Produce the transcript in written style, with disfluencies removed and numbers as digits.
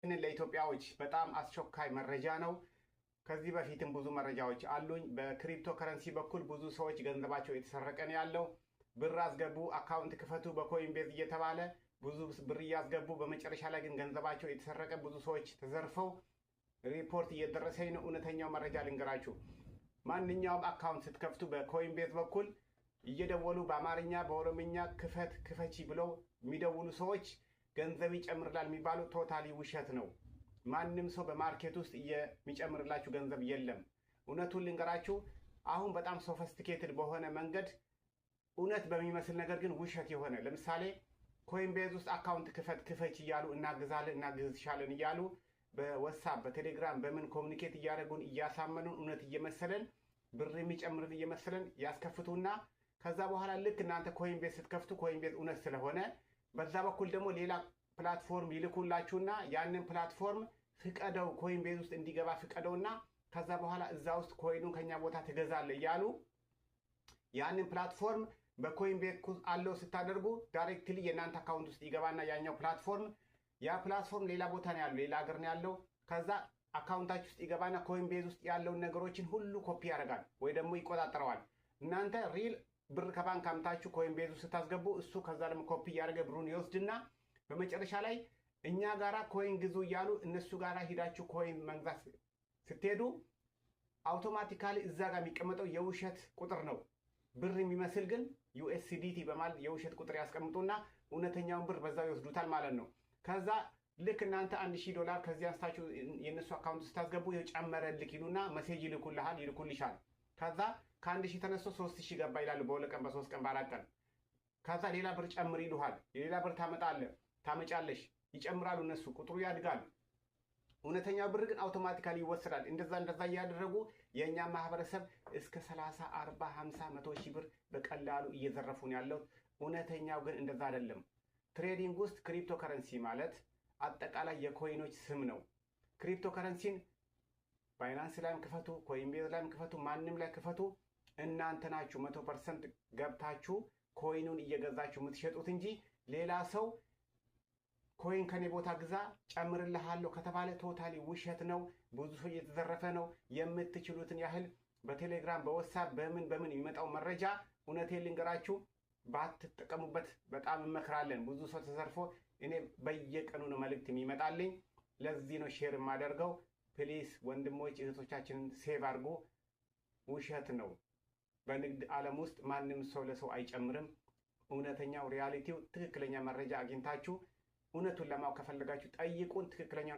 ለኢትዮጵያዎች በጣም አስቸኳይ መረጃ ነው። ከዚህ በፊትም ብዙ መረጃዎች አሉኝ። በክሪፕቶ ከረንሲ በኩል ብዙ ሰዎች ገንዘባቸው የተሰረቀ ነው ያለው። ብር አስገቡ፣ አካውንት ክፈቱ በኮይን ቤዝ እየተባለ ብዙ ብር እያስገቡ በመጨረሻ ላይ ግን ገንዘባቸው የተሰረቀ ብዙ ሰዎች ተዘርፈው ሪፖርት እየደረሰኝ ነው። እውነተኛው መረጃ ልንገራችሁ። ማንኛውም አካውንት ስትከፍቱ በኮይን ቤዝ በኩል እየደወሉ በአማርኛ በኦሮምኛ ክፈቺ ብለው የሚደውሉ ሰዎች ገንዘብ ይጨምርላል የሚባሉ ቶታሊ ውሸት ነው። ማንም ሰው በማርኬት ውስጥ የሚጨምርላችሁ ገንዘብ የለም። እውነቱን ልንገራችሁ። አሁን በጣም ሶፊስቲኬትድ በሆነ መንገድ እውነት በሚመስል ነገር ግን ውሸት የሆነ ለምሳሌ ኮይን ቤዝ ውስጥ አካውንት ክፈች እያሉ እናግዝሻለን እያሉ በዋትስአፕ በቴሌግራም በምን ኮሚኒኬት እያደረጉን እያሳመኑን እውነት እየመሰለን ብር የሚጨምርን እየመሰለን ያስከፍቱና ከዛ በኋላ ልክ እናንተ ኮይን ቤዝ ስትከፍቱ ኮይን ቤዝ እውነት ስለሆነ በዛ በኩል ደግሞ ሌላ ፕላትፎርም ይልኩላችሁና ያንን ፕላትፎርም ፍቀደው ኮይን ቤዝ ውስጥ እንዲገባ ፍቀደውና ከዛ በኋላ እዛ ውስጥ ኮይኑን ከኛ ቦታ ትገዛለህ እያሉ ያንን ፕላትፎርም በኮይን ቤዝ አለው ስታደርጉ ዳይሬክትሊ የእናንተ አካውንት ውስጥ ይገባና ያኛው ፕላትፎርም ያ ፕላትፎርም ሌላ ቦታ ነው ያለው፣ ሌላ ሀገር ነው ያለው። ከዛ አካውንታችሁ ውስጥ ይገባና ኮይን ቤዝ ውስጥ ያለውን ነገሮችን ሁሉ ኮፒ ያደርጋል ወይ ደግሞ ይቆጣጠረዋል። እናንተ ሪል ብር ከባንክ አምታችሁ ኮይን ቤዝ ውስጥ ስታስገቡ እሱ ከዛ ደግሞ ኮፒ እያደረገ ብሩን ይወስድና በመጨረሻ ላይ እኛ ጋራ ኮይን ግዙ እያሉ እነሱ ጋራ ሂዳችሁ ኮይን መግዛት ስትሄዱ አውቶማቲካሊ እዛ ጋር የሚቀመጠው የውሸት ቁጥር ነው። ብር የሚመስል ግን ዩኤስዲቲ በማለት የውሸት ቁጥር ያስቀምጡና እውነተኛውን ብር በዛው ይወስዱታል ማለት ነው። ከዛ ልክ እናንተ $1000 ከዚህ አንስታችሁ የእነሱ አካውንት ስታስገቡ የጨመረልክ ይሉና መሴጅ ይልኩልሻል። ከዛ ከ1000 ተነስቶ 3000 ገባ ይላሉ። በሁለት ቀን በሶስት ቀን በአራት ቀን ከዛ ሌላ ብር ጨምር ይሉሃል። የሌላ ብር ታመጫለሽ፣ ይጨምራሉ እነሱ፣ ቁጥሩ ያድጋል። እውነተኛው ብር ግን አውቶማቲካሊ ይወሰዳል። እንደዛ እያደረጉ የእኛ ማህበረሰብ እስከ 30 40 50 100 ሺህ ብር በቀላሉ እየዘረፉን ያለው። እውነተኛው ግን እንደዛ አይደለም። ትሬዲንግ ውስጥ ክሪፕቶ ከረንሲ ማለት አጠቃላይ የኮይኖች ስም ነው። ክሪፕቶ ከረንሲን ባይናንስ ላይም ክፈቱ፣ ኮይን ቤዝ ላይም ክፈቱ፣ ማንም ላይ ክፈቱ፣ እናንተ ናችሁ 100% ገብታችሁ ኮይኑን እየገዛችሁ የምትሸጡት እንጂ ሌላ ሰው ኮይን ከኔ ቦታ ግዛ ጨምርልሃለሁ ከተባለ ቶታሊ ውሸት ነው። ብዙ ሰው እየተዘረፈ ነው። የምትችሉትን ያህል በቴሌግራም በዋትስአፕ በምን የሚመጣው መረጃ እውነቴን ልንገራችሁ ባትጠቀሙበት በጣም እንመክራለን። ብዙ ሰው ተዘርፎ እኔ በየቀኑ ነው መልእክት የሚመጣልኝ። ለዚህ ነው ሼር የማደርገው። ፕሊስ ወንድሞች እህቶቻችንን ሴቭ አድርጉ። ውሸት ነው። በንግድ ዓለም ውስጥ ማንም ሰው ለሰው አይጨምርም። እውነተኛው ሪያሊቲው ትክክለኛ መረጃ አግኝታችሁ እውነቱን ለማወቅ ከፈለጋችሁ ጠይቁን። ትክክለኛ